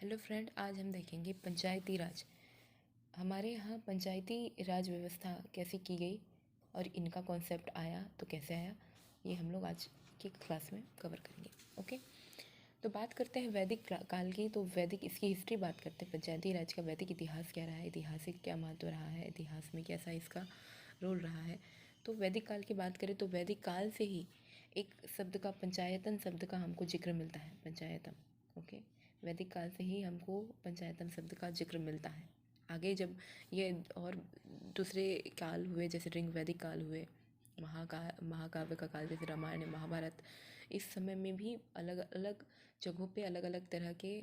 Hello friend, आज हम देखेंगे पंचायती राज। हमारे यहाँ पंचायती राज व्यवस्था कैसे की गई और इनका कॉन्सेप्ट आया तो कैसे आया, ये हम लोग आज की क्लास में कवर करेंगे। ओके, तो बात करते हैं वैदिक काल की। तो वैदिक इसकी हिस्ट्री बात करते हैं, पंचायती राज का वैदिक इतिहास क्या रहा है, ऐतिहासिक क्या महत्व रहा है, इतिहास में कैसा इसका रोल रहा है। तो वैदिक काल की बात करें तो वैदिक काल से ही एक शब्द का, पंचायतन शब्द का हमको जिक्र मिलता है। पंचायतम, ओके, वैदिक काल से ही हमको पंचायतन शब्द का जिक्र मिलता है। आगे जब ये और दूसरे काल हुए, जैसे ऋग वैदिक काल हुए, महाकाव्य का काल जैसे रामायण महाभारत, इस समय में भी अलग अलग जगहों पे अलग अलग तरह के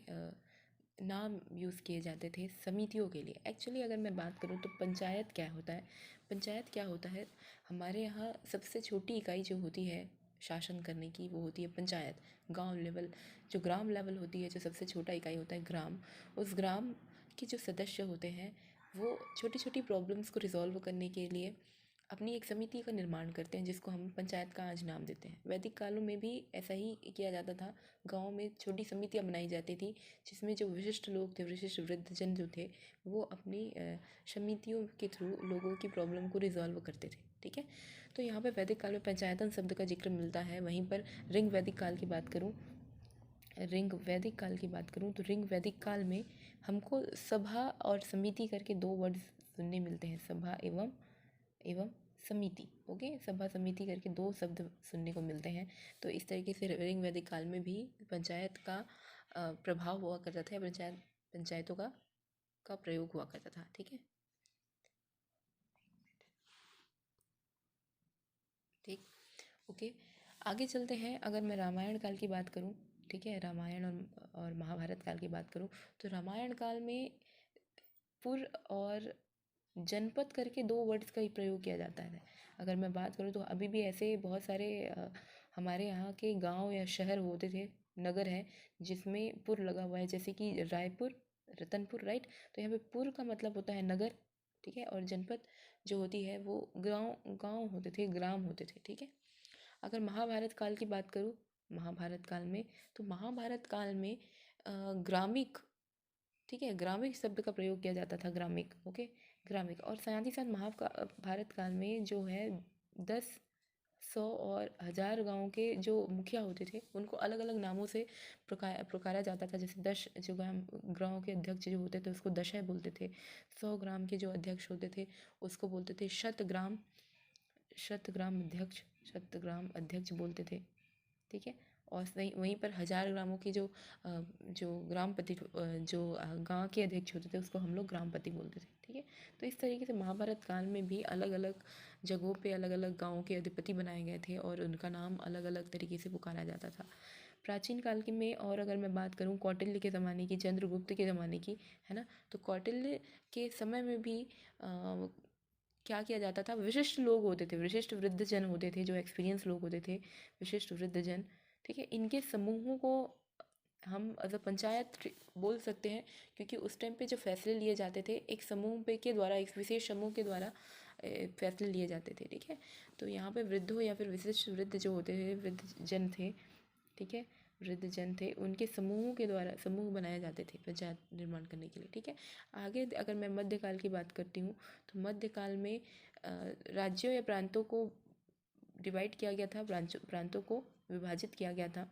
नाम यूज़ किए जाते थे समितियों के लिए। एक्चुअली अगर मैं बात करूँ तो पंचायत क्या होता है, पंचायत क्या होता है, हमारे यहाँ सबसे छोटी इकाई जो होती है शासन करने की, वो होती है पंचायत। गांव लेवल, जो ग्राम लेवल होती है, जो सबसे छोटा इकाई होता है ग्राम, उस ग्राम के जो सदस्य होते हैं वो छोटी छोटी प्रॉब्लम्स को रिजॉल्व करने के लिए अपनी एक समिति का निर्माण करते हैं, जिसको हम पंचायत का आज नाम देते हैं। वैदिक कालों में भी ऐसा ही किया जाता था। गाँव में छोटी समितियाँ बनाई जाती थी, जिसमें जो विशिष्ट लोग थे, विशिष्ट वृद्धजन जो थे, वो अपनी समितियों के थ्रू लोगों की प्रॉब्लम को रिजॉल्व करते थे। ठीक है, तो यहाँ पे वैदिक काल में पंचायतन शब्द का जिक्र मिलता है। वहीं पर ऋग वैदिक काल की बात करूँ, ऋग वैदिक काल की बात करूँ तो ऋग वैदिक काल में हमको सभा और समिति करके दो वर्ड सुनने मिलते हैं, सभा एवं समिति। ओके, सभा समिति करके दो शब्द सुनने को मिलते हैं। तो इस तरीके से ऋग वैदिक काल में भी पंचायत का प्रभाव हुआ करता था, पंचायतों का प्रयोग हुआ करता था। ठीक है, ठीक, ओके, आगे चलते हैं। अगर मैं रामायण काल की बात करूं, ठीक है, रामायण और महाभारत काल की बात करूं, तो रामायण काल में पुर और जनपद करके दो वर्ड्स का ही प्रयोग किया जाता है। अगर मैं बात करूं तो अभी भी ऐसे बहुत सारे हमारे यहाँ के गांव या शहर होते थे, नगर है जिसमें पुर लगा हुआ है, जैसे कि रायपुर, रतनपुर, राइट। तो यहाँ पे पुर का मतलब होता है नगर, ठीक है, और जनपद जो होती है वो गांव गांव होते थे, ग्राम होते थे। ठीक है, अगर महाभारत काल की बात करूँ, महाभारत काल में, तो महाभारत काल में ग्रामिक, ठीक है, ग्रामिक शब्द का प्रयोग किया जाता था, ग्रामिक, ओके, ग्रामिक। और साथ ही साथ महाभारत काल में जो है 10, 100 और 1000 गाँव के जो मुखिया होते थे उनको अलग अलग नामों से पुकारा जाता था। जैसे 10 जो गाँव के अध्यक्ष जो होते थे उसको दशय बोलते थे, 100 ग्राम के जो अध्यक्ष होते थे उसको बोलते थे शतग्राम, शतग्राम अध्यक्ष बोलते थे। ठीक है, और वहीं पर 1000 ग्रामों की जो ग्रामपति, जो गांव के अध्यक्ष होते थे उसको हम लोग ग्रामपति बोलते थे। ठीक है, तो इस तरीके से महाभारत काल में भी अलग अलग जगहों पे अलग अलग गाँवों के अधिपति बनाए गए थे और उनका नाम अलग अलग तरीके से पुकारा जाता था। प्राचीन काल की में, और अगर मैं बात करूँ कौटिल्य के ज़माने की, चंद्रगुप्त के ज़माने की, है ना, तो कौटिल्य के समय में भी क्या किया जाता था, विशिष्ट लोग होते थे, विशिष्ट वृद्धजन होते थे, जो एक्सपीरियंस लोग होते थे, विशिष्ट वृद्धजन, ठीक है, इनके समूहों को हम एज अ पंचायत बोल सकते हैं, क्योंकि उस टाइम पे जो फैसले लिए जाते थे एक समूह पे के द्वारा, एक विशेष समूह के द्वारा फैसले लिए जाते थे। ठीक है, तो यहाँ पे वृद्धों या फिर विशिष्ट वृद्ध जो होते थे, वृद्धजन थे, ठीक है, वृद्धजन थे, उनके समूहों के द्वारा समूह बनाए जाते थे पंचायत निर्माण करने के लिए। ठीक है, आगे अगर मैं मध्यकाल की बात करती हूँ तो मध्यकाल में राज्यों या प्रांतों को डिवाइड किया गया था, प्रांतों को विभाजित किया गया था।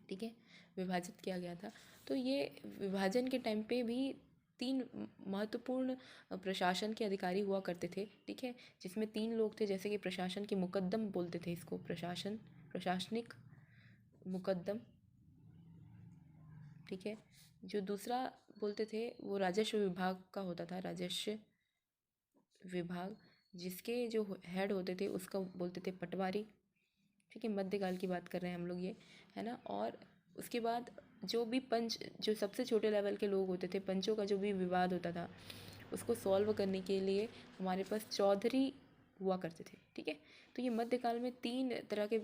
ठीक है, विभाजित किया गया था। तो ये विभाजन के टाइम पे भी 3 महत्वपूर्ण प्रशासन के अधिकारी हुआ करते थे। ठीक है, जिसमें 3 लोग थे, जैसे कि प्रशासन के मुकद्दम बोलते थे इसको, प्रशासनिक मुकद्दम। ठीक है, जो दूसरा बोलते थे वो राजस्व विभाग का होता था, राजस्व विभाग, जिसके जो हेड होते थे उसका बोलते थे पटवारी। ठीक है, मध्यकाल की बात कर रहे हैं हम लोग, ये है ना। और उसके बाद जो भी पंच, जो सबसे छोटे लेवल के लोग होते थे, पंचों का जो भी विवाद होता था उसको सॉल्व करने के लिए हमारे पास चौधरी हुआ करते थे। ठीक है, तो ये मध्यकाल में 3 तरह के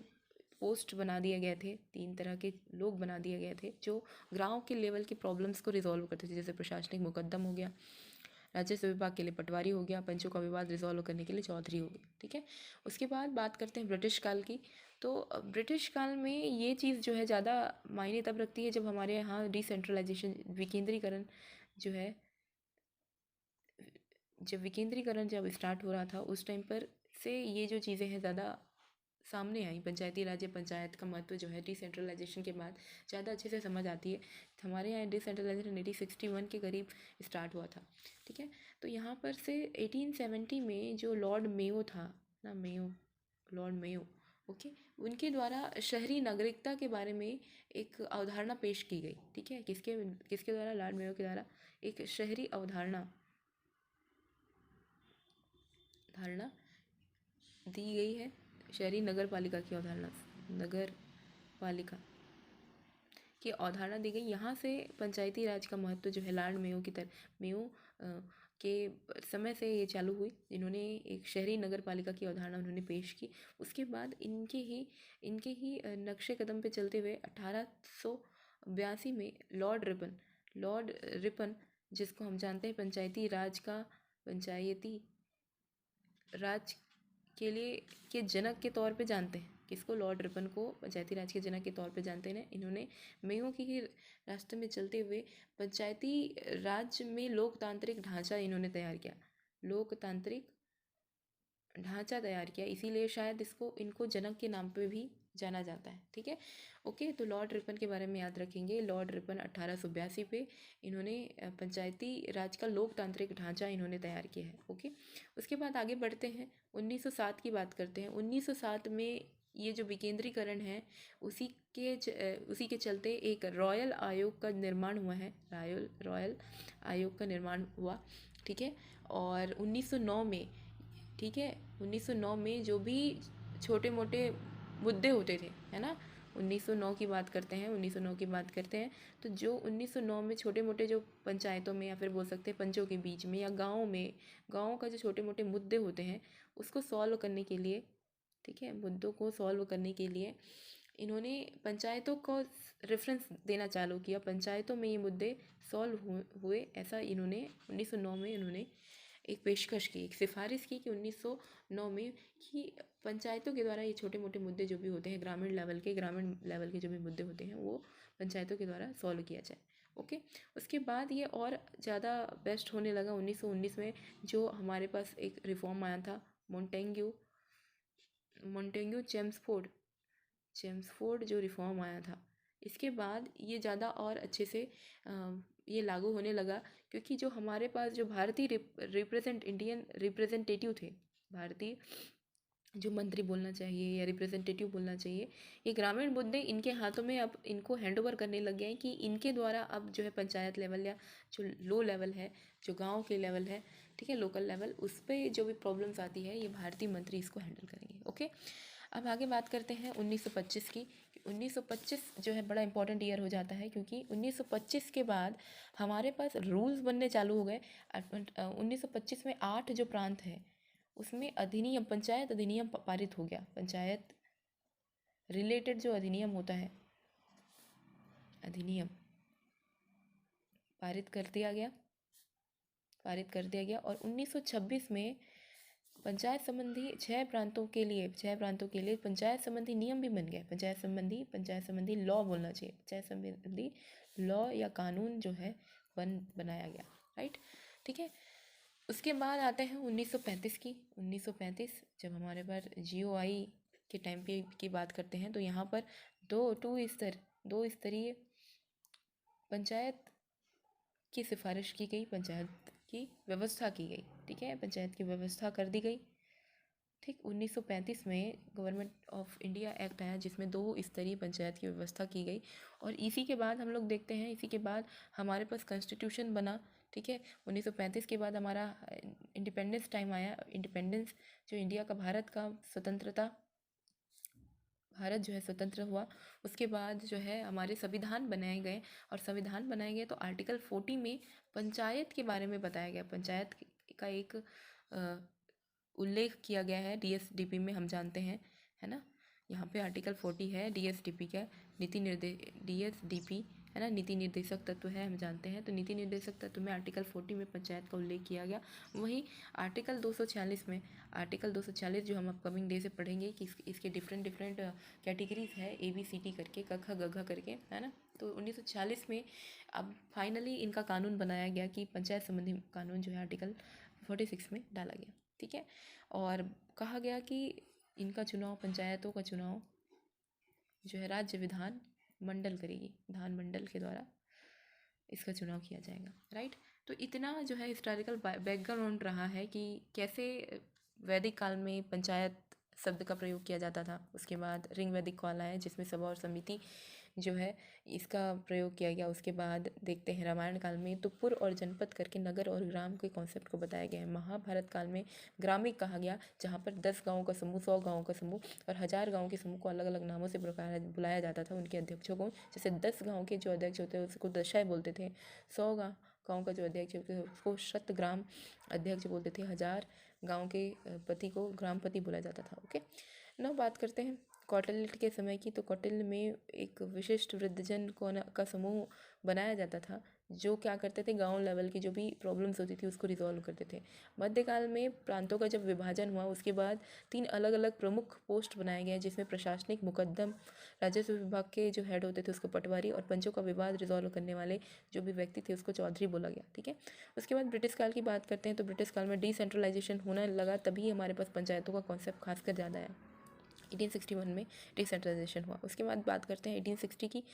पोस्ट बना दिए गए थे, 3 तरह के लोग बना दिए गए थे जो गाँव के लेवल की प्रॉब्लम्स को रिजॉल्व करते थे। जैसे प्रशासनिक मुकद्दम हो गया, राजस्व विभाग के लिए पटवारी हो गया, पंचों का विवाद रिजॉल्व करने के लिए चौधरी हो गया। ठीक है, उसके बाद बात करते हैं ब्रिटिश काल की। तो ब्रिटिश काल में ये चीज़ जो है ज़्यादा मायने तब रखती है जब हमारे यहाँ डिसेंट्रलाइजेशन विकेंद्रीकरण जो है, जब स्टार्ट हो रहा था उस टाइम पर से ये जो चीज़ें हैं ज़्यादा सामने आई। पंचायती राज या पंचायत का महत्व जो है डिसेंट्रलाइजेशन के बाद ज़्यादा अच्छे से समझ आती है। हमारे यहाँ डिसेंट्रलाइजेशन 1861 के करीब स्टार्ट हुआ था, ठीक है। तो यहाँ पर से 1870 में जो लॉर्ड मेयो था ना, लॉर्ड मेयो, ओके, उनके द्वारा शहरी नागरिकता के बारे में एक अवधारणा पेश की गई, ठीक है। किसके किसके द्वारा? लॉर्ड मेयो के द्वारा एक शहरी धारणा दी गई है। शहरी नगर पालिका की अवधारणा, नगर पालिका की अवधारणा दी गई। यहाँ से पंचायती राज का महत्व जो है लॉर्ड मेयो के समय से ये चालू हुई। इन्होंने एक शहरी नगर पालिका की अवधारणा उन्होंने पेश की। उसके बाद इनके ही नक्शे कदम पे चलते हुए 1882 में लॉर्ड रिपन, जिसको हम जानते हैं पंचायती राज के लिए के जनक के तौर पे जानते हैं। किसको? लॉर्ड रिपन को पंचायती राज के जनक के तौर पे जानते हैं। इन्होंने मेयो की रास्ते में चलते हुए पंचायती राज में लोकतांत्रिक ढांचा इन्होंने तैयार किया, इसीलिए शायद इनको जनक के नाम पे भी जाना जाता है, ठीक है। ओके, तो लॉर्ड रिपन के बारे में याद रखेंगे। लॉर्ड रिपन 1882 पे इन्होंने पंचायती राज का लोकतांत्रिक ढांचा इन्होंने तैयार किया है, ओके। उसके बाद आगे बढ़ते हैं, 1907 की बात करते हैं। 1907 में ये जो विकेंद्रीकरण है उसी के चलते एक रॉयल आयोग का निर्माण हुआ है। रॉयल आयोग का निर्माण हुआ, ठीक है। और 1909 में, ठीक है, 1909 में जो भी छोटे मोटे मुद्दे होते थे, है ना, 1909 की बात करते हैं। तो जो 1909 में छोटे मोटे जो पंचायतों में या फिर बोल सकते हैं पंचों के बीच में या गाँव का जो छोटे मोटे मुद्दे होते हैं उसको सॉल्व करने के लिए, ठीक है, मुद्दों को सॉल्व करने के लिए इन्होंने पंचायतों को रेफरेंस देना चालू किया। पंचायतों में ये मुद्दे सॉल्व हुए, ऐसा इन्होंने 1909 में इन्होंने एक पेशकश की, एक सिफारिश की कि 1909 में कि पंचायतों के द्वारा ये छोटे मोटे मुद्दे जो भी होते हैं ग्रामीण लेवल के जो भी मुद्दे होते हैं वो पंचायतों के द्वारा सॉल्व किया जाए, ओके। उसके बाद ये और ज़्यादा बेस्ट होने लगा 1919 में, जो हमारे पास एक रिफॉर्म आया था मोंटेग्यू चेम्सफोर्ड जो रिफॉर्म आया था। इसके बाद ये ज़्यादा और अच्छे से ये लागू होने लगा, क्योंकि जो हमारे पास जो इंडियन रिप्रेजेंटेटिव थे, भारतीय जो मंत्री बोलना चाहिए या रिप्रेजेंटेटिव बोलना चाहिए, ये ग्रामीण मुद्दे इनके हाथों में अब इनको हैंड ओवर करने लग गए हैं कि इनके द्वारा अब जो है पंचायत लेवल या जो लो लेवल है, जो गांव के लेवल है, ठीक है, लोकल लेवल, उस पर जो भी प्रॉब्लम्स आती है ये भारतीय मंत्री इसको हैंडल करेंगे, ओके। अब आगे बात करते हैं 1925 की। 1925 जो है बड़ा इंपॉर्टेंट ईयर हो जाता है, क्योंकि 1925 के बाद हमारे पास रूल्स बनने चालू हो गए। 1925 में 8 जो प्रांत है उसमें पंचायत अधिनियम पारित हो गया। पंचायत रिलेटेड जो अधिनियम होता है, अधिनियम पारित कर दिया गया। और 1926 में पंचायत संबंधी 6 प्रांतों के लिए पंचायत संबंधी नियम भी बन गए। पंचायत संबंधी लॉ बोलना चाहिए, पंचायत संबंधी लॉ या कानून जो है बनाया गया, राइट, ठीक है। उसके बाद आते हैं 1935 की। 1935 जब हमारे पास GOI के टाइम पे की बात करते हैं, तो यहाँ पर दो स्तरीय पंचायत की सिफारिश की गई, पंचायत की व्यवस्था की गई, ठीक है, पंचायत की व्यवस्था कर दी गई, ठीक। 1935 में गवर्नमेंट ऑफ इंडिया एक्ट आया जिसमें 2 स्तरीय पंचायत की व्यवस्था की गई। और इसी के बाद हम लोग देखते हैं, इसी के बाद हमारे पास कॉन्स्टिट्यूशन बना, ठीक है। 1935 के बाद हमारा इंडिपेंडेंस टाइम आया। इंडिपेंडेंस जो इंडिया का भारत जो है स्वतंत्र हुआ। उसके बाद जो है हमारे संविधान बनाए गए, और संविधान बनाए गए तो आर्टिकल 40 में पंचायत के बारे में बताया गया। पंचायत का एक उल्लेख किया गया है DSDP में, हम जानते हैं, है ना। यहाँ पे आर्टिकल 40 है DSDP का, DSDP है ना, नीति निर्देशक तत्व है, हम जानते हैं। तो नीति निर्देशक तत्व में आर्टिकल 40 में पंचायत का उल्लेख किया गया। वहीं आर्टिकल 246 जो हम अपकमिंग डे से पढ़ेंगे कि इसके डिफरेंट कैटेगरीज है, ABCD करके, क ख ग घ करके, है ना। तो 1946 में अब फाइनली इनका कानून बनाया गया कि पंचायत संबंधी कानून जो है आर्टिकल 46 में डाला गया, ठीक है। और कहा गया कि इनका चुनाव, पंचायतों का चुनाव जो है राज्य विधान मंडल करेगी, विधान मंडल के द्वारा इसका चुनाव किया जाएगा, राइट। तो इतना जो है हिस्टोरिकल बैकग्राउंड रहा है कि कैसे वैदिक काल में पंचायत शब्द का प्रयोग किया जाता था। उसके बाद ऋग वैदिक काल आया जिसमें सभा और समिति जो है इसका प्रयोग किया गया। उसके बाद देखते हैं रामायण काल में तो पुर और जनपद करके नगर और ग्राम के कॉन्सेप्ट को बताया गया है। महाभारत काल में ग्रामिक कहा गया, जहाँ पर 10 गाँव का समूह, 100 गाँव का समूह और 1000 गाँव के समूह को अलग अलग नामों से बुलाया जाता था उनके अध्यक्षों को। जैसे 10 गाँव के जो अध्यक्ष होते हैं उसको दशाएँ बोलते थे, 100 गाँव का जो अध्यक्ष होते हैं उसको शतग्राम अध्यक्ष बोलते थे, 1000 गाँव के पति को ग्रामपति बोला जाता था। ओके, ना बात करते हैं कौटिल्य के समय की। तो कौटिल्य में एक विशिष्ट वृद्धजन का समूह बनाया जाता था जो क्या करते थे, गांव लेवल की जो भी प्रॉब्लम्स होती थी उसको रिजॉल्व करते थे। मध्यकाल में प्रांतों का जब विभाजन हुआ उसके बाद 3 अलग अलग प्रमुख पोस्ट बनाए गए जिसमें प्रशासनिक, मुकद्दम, राजस्व विभाग के जो हेड होते थे उसको पटवारी और पंचों का विवाद रिजॉल्व करने वाले जो भी व्यक्ति थे उसको चौधरी बोला गया, ठीक है। उसके बाद ब्रिटिश काल की बात करते हैं तो ब्रिटिश काल में डिसेंट्रलाइजेशन होने लगा, तभी हमारे पास पंचायतों का कॉन्सेप्ट खासकर ज़्यादा है। 1861 में डिसेंट्रलाइजेशन हुआ। उसके बाद बात करते हैं 1860 की।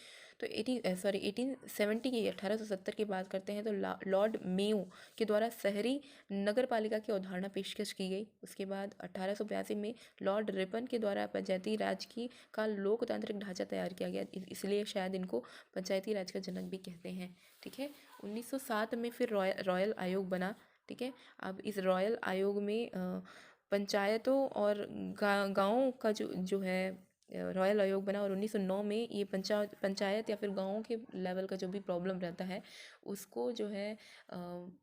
तो 1870 की, 1870 की बात करते हैं तो लॉर्ड मेयो के द्वारा शहरी नगर पालिका की अवधारणा पेशकश की गई। उसके बाद 1882 में लॉर्ड रिपन के द्वारा पंचायती राज की का लोकतांत्रिक ढांचा तैयार किया गया, इसलिए शायद इनको पंचायती राज का जनक भी कहते हैं, ठीक है। 1907 में फिर रॉयल आयोग बना, ठीक है। अब इस रॉयल आयोग में पंचायतों और गाँवों का जो है रॉयल आयोग बना। और 1909 में ये पंचायत या फिर गाँवों के लेवल का जो भी प्रॉब्लम रहता है उसको जो है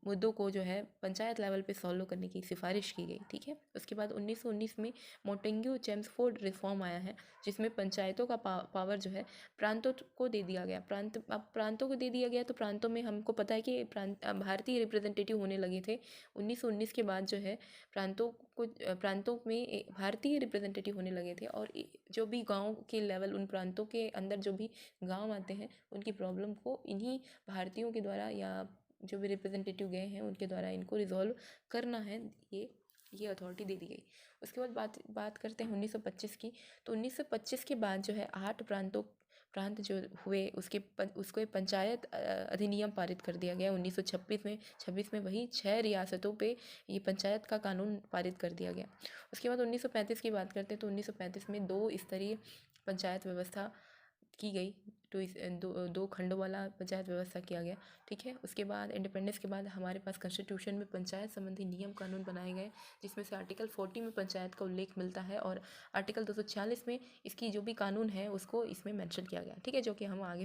मुद्दों को जो है पंचायत लेवल पे सॉल्व करने की सिफारिश की गई, ठीक है। उसके बाद 1919 में मोंटेग्यू चेम्सफोर्ड रिफॉर्म आया है जिसमें पंचायतों का पावर जो है प्रांतों को दे दिया गया। अब प्रांतों को दे दिया गया तो प्रांतों में हमको पता है कि भारतीय रिप्रेजेंटेटिव होने लगे थे। 1919 के बाद जो है प्रांतों में भारतीय रिप्रेजेंटेटिव होने लगे थे और जो भी गांव के लेवल, उन प्रांतों के अंदर जो भी गांव आते हैं उनकी प्रॉब्लम को इन्हीं भारतीयों के द्वारा या जो भी रिप्रेजेंटेटिव गए हैं उनके द्वारा इनको रिजॉल्व करना है, ये अथॉरिटी दे दी गई। उसके बाद बात करते हैं 1925 की। तो 1925 के बाद जो है 8 प्रांत जो हुए उसको पंचायत अधिनियम पारित कर दिया गया 1926 में वही 6 रियासतों पे ये पंचायत का कानून पारित कर दिया गया। उसके बाद 1935 की बात करते हैं तो 1935 में 2 स्तरीय पंचायत व्यवस्था की गई। तो इस दो खंडों वाला पंचायत व्यवस्था किया गया, ठीक है। उसके बाद इंडिपेंडेंस के बाद हमारे पास कॉन्स्टिट्यूशन में पंचायत संबंधी नियम कानून बनाए गए जिसमें से आर्टिकल 40 में पंचायत का उल्लेख मिलता है और आर्टिकल 246 में इसकी जो भी कानून है उसको इसमें मेंशन किया गया, ठीक है, जो कि हम आगे